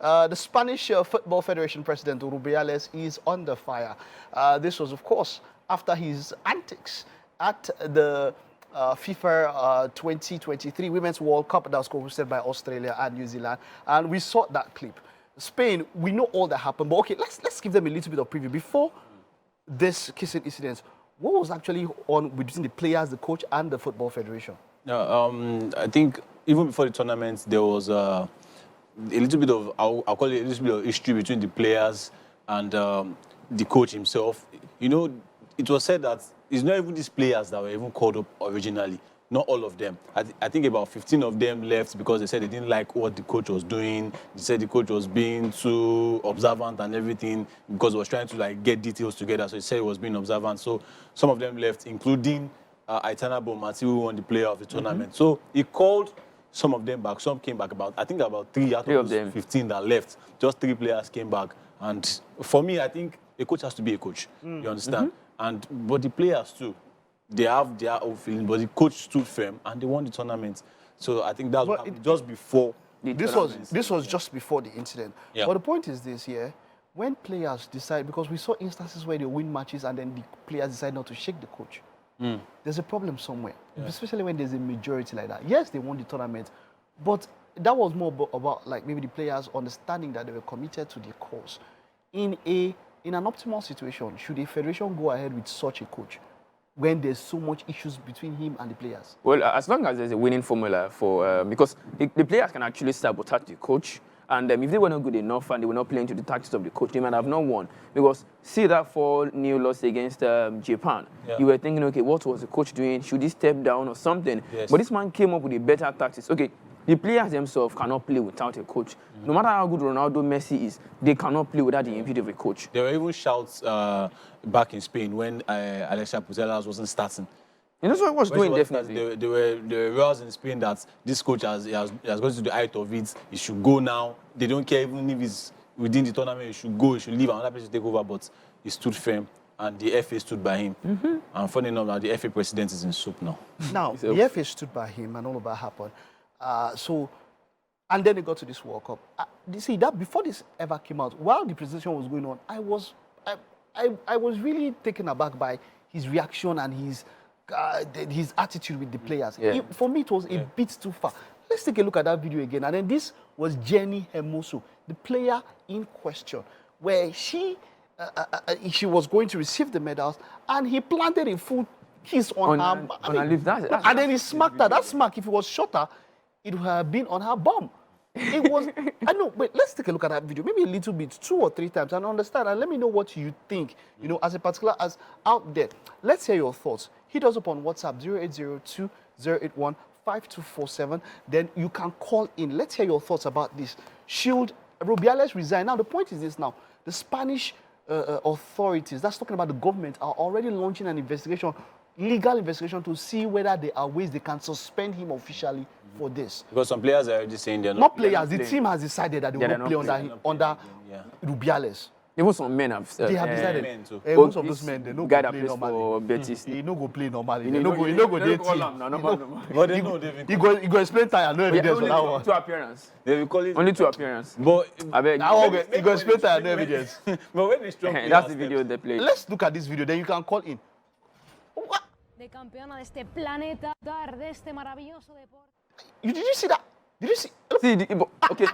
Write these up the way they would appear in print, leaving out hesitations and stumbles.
The Spanish Football Federation President Rubiales is under fire. This was, of course, after his antics at the FIFA 2023 Women's World Cup that was hosted by Australia and New Zealand. And we saw that clip. Spain, we know all that happened. But, okay, let's give them a little bit of preview. Before this kissing incident, what was actually on between the players, the coach, and the Football Federation? I think even before the tournament, there was a little bit of, I'll call it a little bit of history between the players and the coach himself. You know, it was said that it's not even these players that were even called up originally. Not all of them. I think about 15 of them left because they said they didn't like what the coach was doing. They said the coach was being too observant and everything because he was trying to like get details together. So he said he was being observant. So some of them left, including Aitana Bonmati, who won the player of the tournament. So he called some of them back. Some came back I think about 3 out of those 15 that left. Just 3 players came back. And for me, I think a coach has to be a coach. You understand? But the players too, they have their own feelings, but the coach stood firm and they won the tournament. So I think that was just before the This was just before the incident. Yeah. But the point is this, when players decide, because we saw instances where they win matches and then the players decide not to shake the coach. There's a problem somewhere, especially when there's a majority like that. Yes, they won the tournament, but that was more about like maybe the players understanding that they were committed to the cause. In an optimal situation, should a federation go ahead with such a coach when there's so much issues between him and the players? Well, as long as there's a winning formula for, because the players can actually sabotage the coach. And if they were not good enough and they were not playing to the tactics of the coach, they might have not won. Because see that 4-0 loss against Japan. You were thinking, okay, what was the coach doing? Should he step down or something? But this man came up with a better tactics. Okay, the players themselves cannot play without a coach. No matter how good Ronaldo, Messi is, they cannot play without the input of a coach. There were even shouts back in Spain when Alexia Putellas wasn't starting. And that's what he was doing, definitely. There were rules in Spain that this coach has gone to the height of it. He should go now. They don't care even if he's within the tournament. He should go. He should leave. Another person take over. But he stood firm, and the FA stood by him. And funny enough, now the FA president is in soup now. Now the FA stood by him, and all of that happened. And then they got to this World Cup. You see that before this ever came out, while the presentation was going on, I was really taken aback by his reaction and his attitude with the players. For me, it was a bit too far. Let's take a look at that video again. And then this was Jenni Hermoso, the player in question, where she was going to receive the medals, and he planted a full kiss on her. And then he smacked her. That smack, if it was shorter, it would have been on her bum. It was, I know, but let's take a look at that video, maybe a little bit, 2 or 3 times, and understand, and let me know what you think, you know, as a particular, as out there. Let's hear your thoughts. Hit us up on WhatsApp, 0802-081-5247. Then you can call in. Let's hear your thoughts about this. Should Rubiales resign? Now, the point is this now. The Spanish authorities, that's talking about the government, are already launching an investigation, legal investigation, to see whether there are ways they can suspend him officially for this. Because some players are already saying they're not players. The team has decided that they will not play under Rubiales. Even some men have. They have decided. Most of those men, they don't go play normally. He no go play normally. He no go date team. But they know they've He go explain tire. No evidence on that one. 2 appearances. They will call it only 2 appearances. But he go explain tire. No evidence. But when they strong, that's the video they played. Let's look at this video. Then you can call in. De campeona de este planeta, de este maravilloso deporte. Did you see that? Did you see? Okay.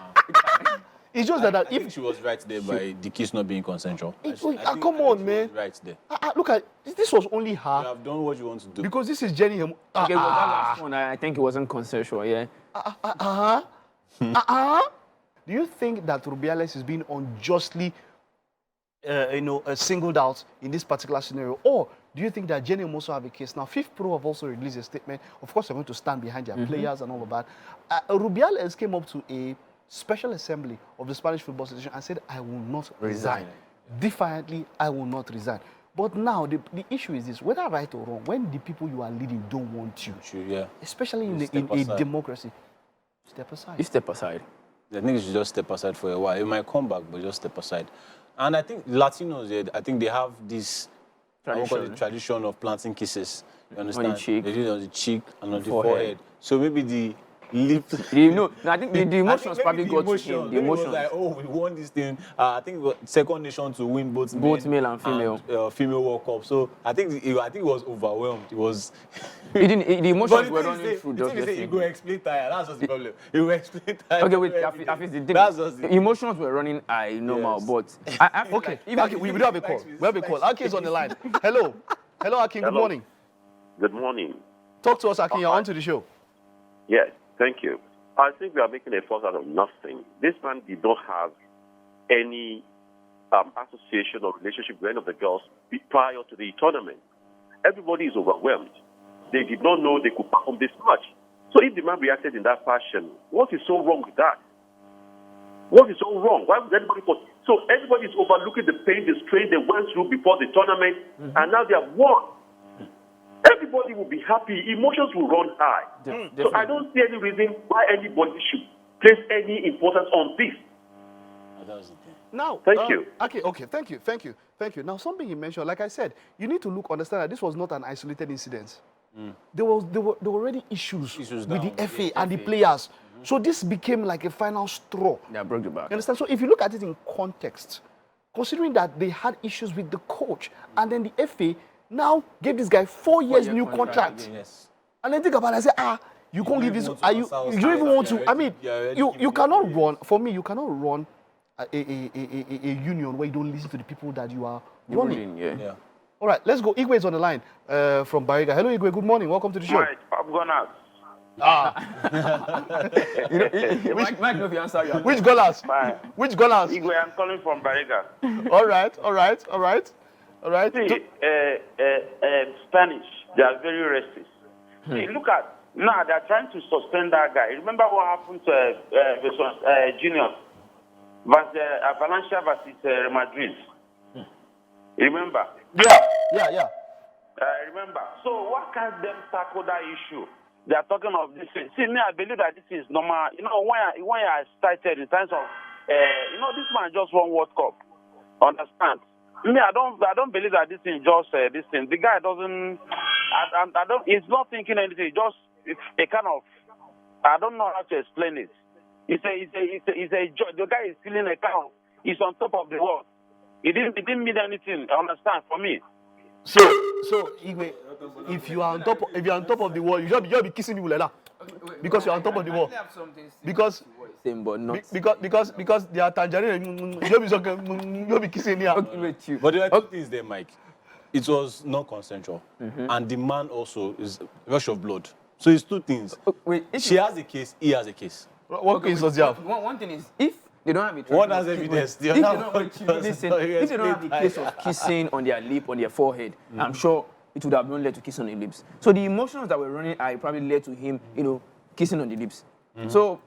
It's just that I think she was right there by the kiss not being consensual. Come on, man. Right there. Look at this. Was only her. You have done what you want to do. Because this is Jenni Hermoso. Okay, well, that last one, I think it wasn't consensual, yeah. Do you think that Rubiales is being unjustly, singled out in this particular scenario, or do you think that Jenni Hermoso have a case? Now, FIFA Pro have also released a statement. Of course, they're going to stand behind their players and all of that. Rubiales came up to a special assembly of the Spanish Football Association and said, I will not resign. Defiantly, I will not resign. But now, the issue is this, whether right or wrong, when the people you are leading don't want you, especially in a democracy, step aside. You step aside. I think you should just step aside for a while. It might come back, but just step aside. And I think Latinos, I think they have this tradition of planting kisses. You understand? On the cheek. They do it on the cheek and on the forehead. So maybe No, I think the I emotions think probably maybe got to him. The maybe it was emotions. like, oh, we won this thing. I think we were second nation to win both Male and female. female World Cup. So I think he was overwhelmed. It was. He didn't. The But emotions the were thing is, running through. the Just thing is, you go definitely. explain tire. That's just the problem. You go explain tire. Okay, wait. every day. Afis, That's just the the emotions were running high, normal, Yes. but I feel Okay, like even okay, we do have a call. We have a call. Akin is on the line. Hello. Hello, Akin. Good Hello. morning. Good morning. Talk to us, Akin. You're on to the show. Yes, thank you. I think we are making a fuss out of nothing. This man did not have any association or relationship with any of the girls prior to the tournament. Everybody is overwhelmed. They did not know they could perform this much. So if the man reacted in that fashion, what is so wrong with that? What is so wrong? Why would anybody? So everybody is overlooking the pain, the strain they went through before the tournament, and now they have won. Everybody will be happy. Emotions will run high. So I don't see any reason why anybody should place any importance on this. Now, Thank you. Okay, thank you. Now, something you mentioned, like I said, you need to understand that this was not an isolated incident. There were already issues with down the with FA and the players. So this became like a final straw. Yeah, broke the back. You understand? So if you look at it in context, considering that they had issues with the coach, and then the FA now gave this guy 4 years new contract. Yes. And then think about it, I say, you can't give this. want to You answer us don't even want you're to. I ready- mean, you're ready you to you give cannot it. run. For me, you cannot run a union where you don't listen to the people that you are running. Yeah. All right, let's go. Igwe is on the line from Bariga. Hello, Igwe. Good morning. Welcome to the show. Right, I'm gonna. Mike, no, if you answer, you Which goalers? Fine. Which goalers? Igwe, I'm calling from Bariga. All right. See, Spanish, they are very racist. See, look at, now they're trying to suspend that guy. Remember what happened to Junior versus Valencia versus Real Madrid? Remember? Yeah. Remember. So what can them tackle that issue? They are talking of this thing. See, me, I believe that this is normal. You know, when I started in terms of, this man just won World Cup. Understand? Me, I don't believe that this thing just this thing. The guy doesn't. I don't. He's not thinking anything. Just it's a kind of. I don't know how to explain it. The guy is feeling a kind of. He's on top of the world. It didn't mean anything. Understand? For me. So Igwe, if you are on top of the wall, you just be kissing people like that because you're on top of the wall. Because Same, but not. because they are tangerine, you'll be kissing here. But there are two things there, Mike. It was not consensual, and the man also is rush of blood. So it's two things. She has a case, he has a case. What case does he have? One thing is, if they don't have it, One has evidence. If they don't have the case of kissing on their lip, on their forehead, I'm sure it would have not led to kissing on the lips. So the emotions that were running high probably led to him, kissing on the lips. So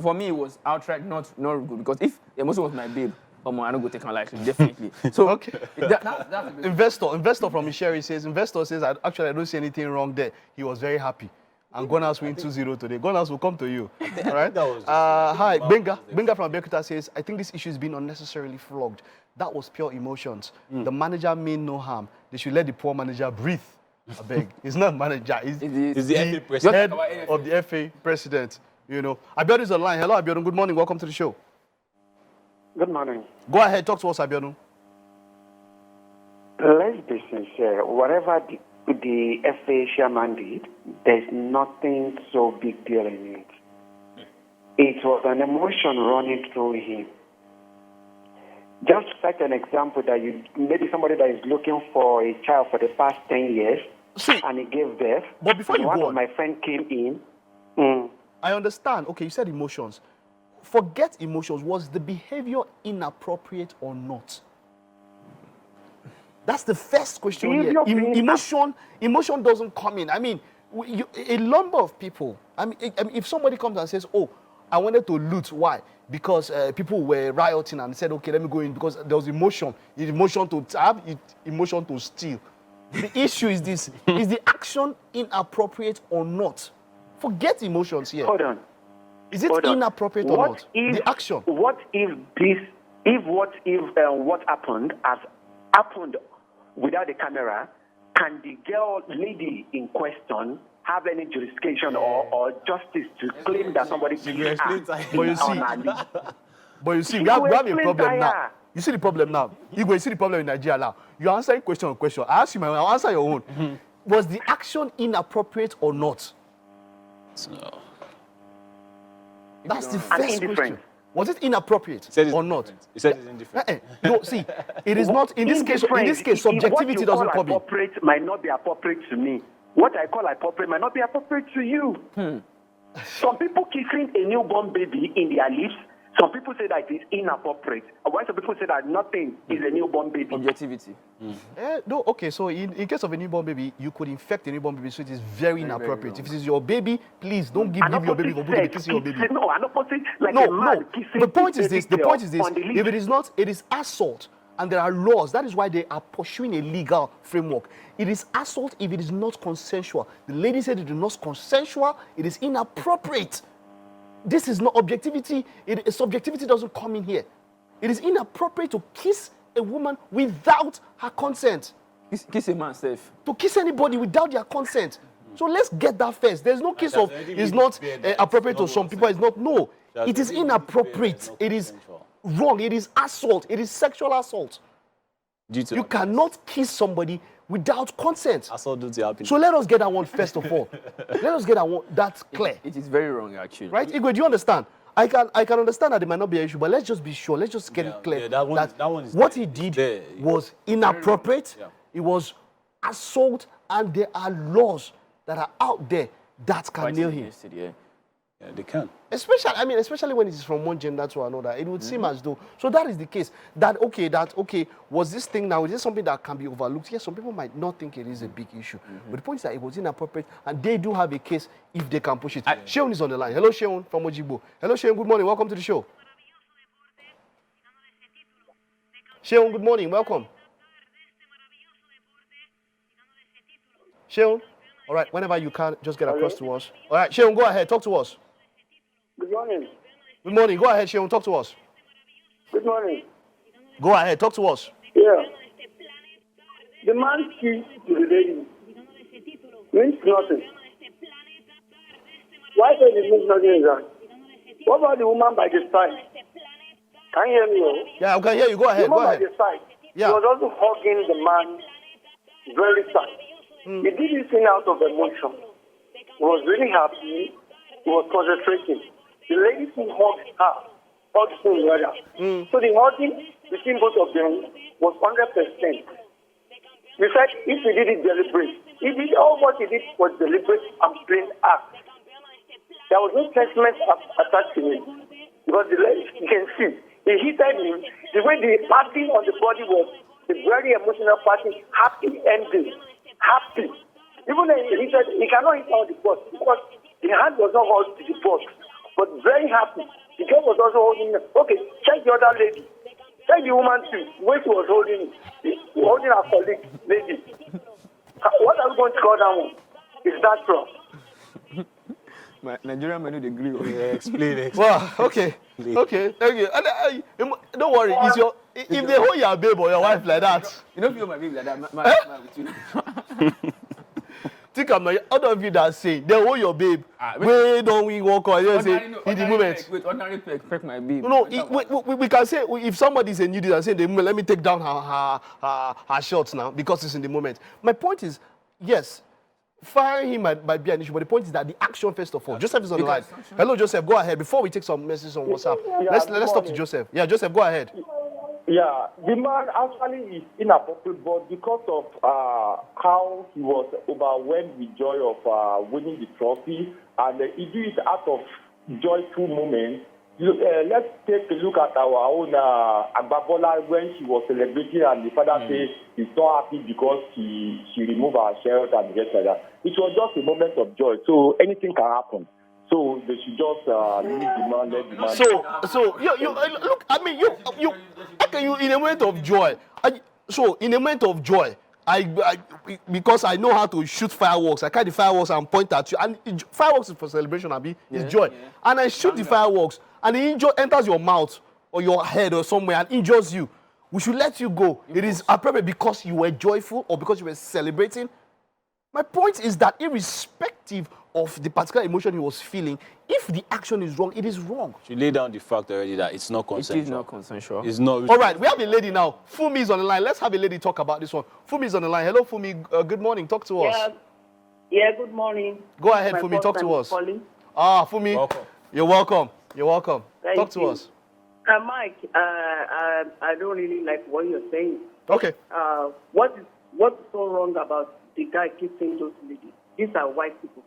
for me, it was outright not good, because if the emotion was my babe, I don't go take her lightly, definitely. So Okay. that's a bit- Investor from Isheri says, actually I don't see anything wrong there. He was very happy. And Gunners win 2-0 today. Gunners will come to you. All right? That was just- Hi, Benga from Bekuta says, I think this issue is being unnecessarily flogged. That was pure emotions. The manager mean no harm. They should let the poor manager breathe. I beg. He's not manager. He's It's the FA the president. head Just like our of the FA president. Abiodun is on the line. Hello, Abiodun. Good morning. Welcome to the show. Good morning. Go ahead. Talk to us, Abiodun. Let's be sincere. Whatever the FA chairman did, there's nothing so big deal in it. It was an emotion running through him. Just like an example that maybe somebody that is looking for a child for the past 10 years, See, and he gave birth. but before and you one go of on, my friends came in. I understand. Okay, you said emotions. Forget emotions. Was the behavior inappropriate or not? That's the first question here. Emotion doesn't come in. I mean, a number of people. I mean, if somebody comes and says, "Oh, I wanted to loot," why? Because people were rioting and said, "Okay, let me go in," because there was emotion. Emotion to tab, emotion to steal. The issue is this: is the action inappropriate or not? Forget emotions here. Hold on. Is it Hold on. inappropriate or What not? if- The action. What if what happened has happened without the camera? Can the lady in question have any jurisdiction or justice to claim that somebody You can explain that. But you see, but you see, we have a problem now. You see the problem now. You go see the problem in Nigeria now. You're answering question on question. I ask you, I'll answer your own. Was the action inappropriate or not? No. That's the first question. Was it inappropriate or not? He said it's indifferent. No, see, it is not in this case. In this case, subjectivity doesn't come in. What you call appropriate might not be appropriate to me. What I call appropriate might not be appropriate to you. Some people kissing a newborn baby in their lips. Some people say that it is inappropriate. Why some people say that nothing is a newborn baby? Objectivity. No, okay, so in case of a newborn baby, you could infect a newborn baby, so it is very inappropriate. If it is your baby, please don't give your baby or be kissing your baby. No, an opposite, like No, a man no. kissing The point is his this. The baby point is this. on the If lips. it is not, it is assault, and there are laws. That is why they are pursuing a legal framework. It is assault if it is not consensual. The lady said it is not consensual. It is inappropriate. This is not objectivity. Subjectivity doesn't come in here. It is inappropriate to kiss a woman without her consent. Kiss a man safe. To kiss anybody without their consent. So let's get that first. There's no case of it's not appropriate to some people. It's not. No, it is inappropriate. It is wrong. It is assault. It is sexual assault. You cannot kiss somebody without consent. Assault due to happiness. So let us get that one first of all. Let us get that one. That's clear. It is very wrong, actually. Right, Igwe, do you understand? I can understand that there might not be an issue, but let's just be sure. Let's just get it clear that one is what there. he did There. was inappropriate. Yeah. It was assault, and there are laws that are out there that can nail him. Yeah, they can. Especially when it is from one gender to another, it would seem as though. So that is the case. That okay. Was this thing now? Is this something that can be overlooked? Yes, some people might not think it is a big issue, but the point is that it was inappropriate, and they do have a case if they can push it. Sheon is on the line. Hello, Sheon from Ojibo. Hello, Sheon. Good morning. Welcome to the show. Sheon, good morning. Welcome. Sheon, all right. Whenever you can, just get across to us. All right, Sheon, go ahead. Talk to us. Good morning. Good morning. Go ahead, Sheon. Talk to us. Good morning. Go ahead. Talk to us. Yeah. The man kissed to the lady means nothing. Why does it mean nothing? What about the woman by the side? Can you hear me? Oh? Yeah, I can hear you. Go ahead. The woman Go ahead. by the side. Yeah. He was also hugging the man very tight. He did this thing out of emotion. He was really happy. He was concentrating. The lady who hugged her, hugged him rather. So the hugging between both of them was 100%. We said if he did it deliberate, he did all what he did was deliberate and plain act. There was no sentiment attached to him. Because the lady, you can see, he hit him. The way the parting on the body was a very emotional parting, happy ending. Happy. Even though he said he cannot hit all the box because the hand was not holding the box, but very happy. The girl was also holding him. Okay, check the other lady. Check the woman too. The way she was holding holding her colleague lady. What are we going to call that one? Is that wrong? Nigerian men don't agree. Explain. Well, okay. Okay, thank you. Don't worry. It's your if they hold your babe or your wife like that. You don't feel my baby like that. Think I'm not all of you that say they hold your babe. Wait, don't we walk on? You say in the moment. Wait, ordinary peck my babe. No, we can say if somebody is a nudist and say the moment, let me take down her shorts now because it's in the moment. My point is, yes, firing him might be an issue, but the point is that the action first of all. Joseph is on the line. Hello, Joseph. Go ahead. Before we take some messages on WhatsApp, let's talk to Joseph. Yeah, Joseph, go ahead. Yeah, the man actually is inappropriate, but because of how he was overwhelmed with joy of winning the trophy, and he did it out of joyful moments. Let's take a look at our own Agbabola when she was celebrating, and the father said he's not happy because she removed her shirt and the rest like that. It was just a moment of joy, so anything can happen. So they should just leave the man, let the man. So you look. I mean, you. How can you in a moment of joy? In a moment of joy, I because I know how to shoot fireworks. I carry the fireworks and point at you. And fireworks is for celebration, Abi. It's joy. Yeah. And I shoot the fireworks, and the enters your mouth or your head or somewhere and injures you. We should let you go. It is appropriate because you were joyful or because you were celebrating. My point is that irrespective irrespective of the particular emotion he was feeling. If the action is wrong, it is wrong. She laid down the fact already that it's not consensual. It is not consensual. It's not. All right, we have a lady now. Fumi is on the line. Let's have a lady talk about this one. Fumi is on the line. Hello, Fumi. Good morning. Talk to us. Yeah, good morning. Go ahead, My Fumi. Talk first to time us. calling. Fumi. Welcome. You're welcome. You're welcome. Thank Talk to you. us. Mike, I don't really like what you're saying. Okay. What's so wrong about the guy kissing those ladies? These are white people.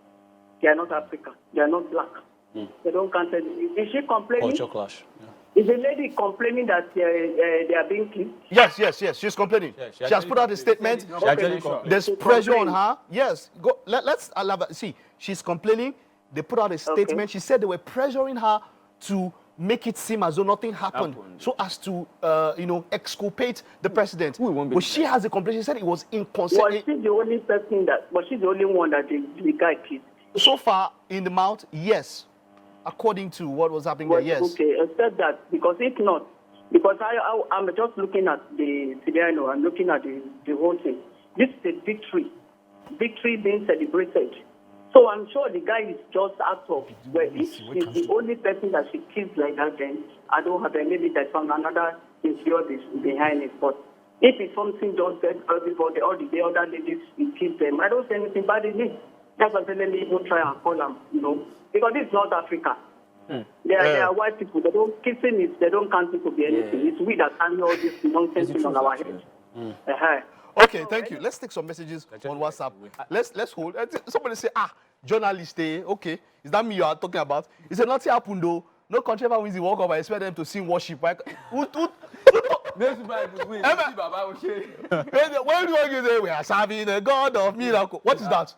They are not African. They are not black. They don't count. Is she complaining? Culture clash. Yeah. Is the lady complaining that they are being kissed? Yes. She's complaining. Yeah, she has put out a statement. She actually complained. There's pressure on her. Yes. Go. Let's allow her. See, she's complaining. They put out a statement. She said they were pressuring her to make it seem as though nothing happened, so as to, exculpate the president. But she has a complaint. She said it was inconsiderate. Was she the only person was she the only one that the guy kissed? So far, in the mouth, yes. According to what was happening there, yes. Okay, except that, because if not, because I'm just looking at the scenario, I'm looking at the whole thing. This is a victory being celebrated. So I'm sure the guy is just out of, if she's the only person that she kissed like that, then I don't have, maybe there's another insecurity behind it. But if it's something just that everybody, all the other ladies, you kiss them, I don't say anything bad in it. That's why let me even try and call them, because this is not Africa. They are white people. They don't kissing it. They don't count it to be anything. It's we that carry all this nonsense on our heads. Okay, thank you. Let's take some messages on WhatsApp. Let's hold. Somebody say, journalist, okay. Is that me you are talking about? He said, nothing happened though. No country ever wins the World Cup. I expect them to sing worship. When do you say we are serving the God of miracle? What is that?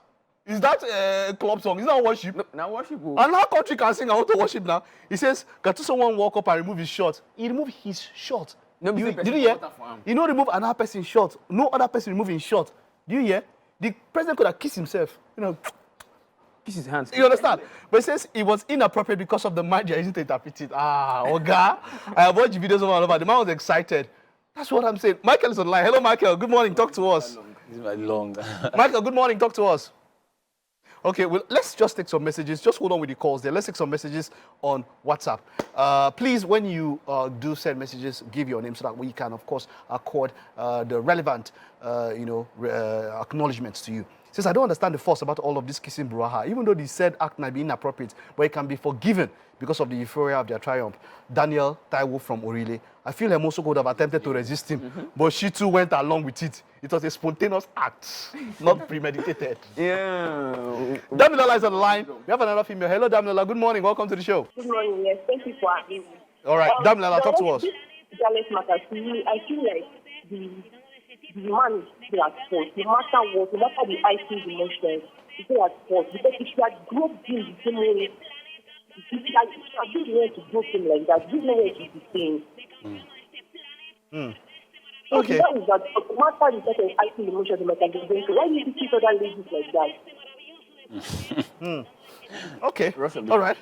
Is that a club song? Is that worship? No, now worship. And our country can sing out to worship now. He says, can someone walk up and remove his shirt? He removed his shirt. No, Did you hear? You know, remove another person's shirt. No other person removing shirt. Do you hear? The president could have kissed himself. Kiss his hands. You understand? But he says it was inappropriate because of the mind you're using to interpret it. Oga. I have watched videos all over. The man was excited. That's what I'm saying. Michael is online. Hello, Michael. Good morning. Talk to us. It's very long. Michael, good morning. Talk to us. Okay, well, let's just take some messages. Just hold on with the calls there. Let's take some messages on WhatsApp. Please, when you do send messages, give your name so that we can, of course, accord the relevant, acknowledgements to you. Says, I don't understand the fuss about all of this kissing brouhaha, even though the said act might be inappropriate, but it can be forgiven because of the euphoria of their triumph. Daniel Taiwo from Orile. I feel Hermoso could have attempted to resist him, but she too went along with it. It was a spontaneous act, not premeditated. Yeah. Damilola is on the line. We have another female. Hello, Damilola. Good morning. Welcome to the show. Good morning. Yes, thank you for having me. All right, Damilola, talk to us. Dallas matters to me. I feel like the man is still at fault. No matter what, no matter the icing emotions, he's still at fault. Because if you had groped him the same way, if you had been the way to grope him like that, this no way to be seen. Okay. So that no matter the type of icing emotions you might have been going through, why do you treat other ladies like that? Okay. All right.